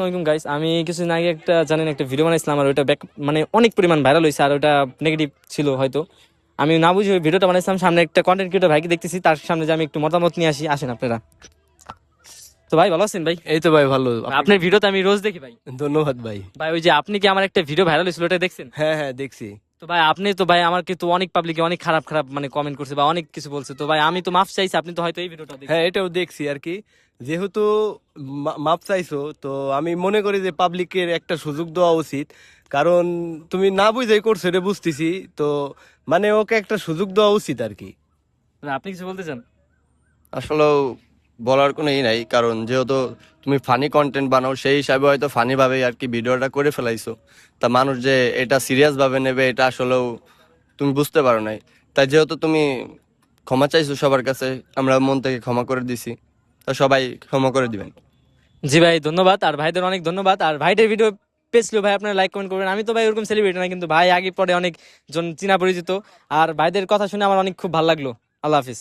আসসালামাইকুম গাইস, আমি কিছুদিন আগে একটা জানেন একটা ভিডিও বানাইছিলাম, আর ওইটা মানে অনেক পরিমাণ ভাইরাল হয়েছে, আর ওইটা নেগেটিভ ছিল হয়তো। আমি না বুঝে ওই ভিডিওটা বানাইছিলাম, সামনে একটা কন্টেন্ট ক্রিয়েটর ভাইকে দেখতেছি, তার সামনে যে আমি একটু মতামত নিয়ে আসেন আপনারা। তো ভাই ভালো আছেন ভাই? এই তো ভাই ভালো। আপনার ভিডিওতে আমি রোজ দেখি ভাই। ধন্যবাদ ভাই। ভাই ওই যে আপনি কি আমার একটা ভিডিও ভাইরাল হয়েছিল ওটা দেখছেন? হ্যাঁ হ্যাঁ দেখছি। তো ভাই আপনি তো ভাই আমার কিন্তু অনেক পাবলিকে অনেক খারাপ খারাপ মানে কমেন্ট করছে বা অনেক কিছু বলছে, তো ভাই আমি তো মাফ চাইছি, আপনি তো হয়তো এই ভিডিওটা দেখছেন। হ্যাঁ এটাও দেখছি আর কি। যেহেতু মাপ চাইছো, তো আমি মনে করি যে পাবলিকের একটা সুযোগ দেওয়া উচিত। কারণ তুমি না বুঝেই করছো এটা বুঝতেছি, তো মানে ওকে একটা সুযোগ দেওয়া উচিত আর কি। আপনি কিছু বলতে চান? আসলেও বলার কোনো ই নাই, কারণ যেহেতু তুমি ফানি কন্টেন্ট বানাও সেই হিসাবে হয়তো ফানি ভাবে আর কি ভিডিওটা করে ফেলাইছো। তা মানুষ যে এটা সিরিয়াস ভাবে নেবে এটা আসলেও তুমি বুঝতে পারো নাই। তাই যেহেতু তুমি ক্ষমা চাইছো সবার কাছে, আমরা মন থেকে ক্ষমা করে দিছি, তা সবাই ক্ষমা করে দিবেন। জি ভাই ধন্যবাদ, আর ভাইদের অনেক ধন্যবাদ। আর ভাইদের ভিডিও পেয়েছিল ভাই, আপনারা লাইক কমেন্ট করবেন। আমি তো ভাই ওরকম সেলিব্রিটি না, কিন্তু ভাই আগে পরে অনেক জন চিনা পরিচিত, আর ভাইদের কথা শুনে আমার অনেক খুব ভালো লাগলো। আল্লাহ হাফিজ।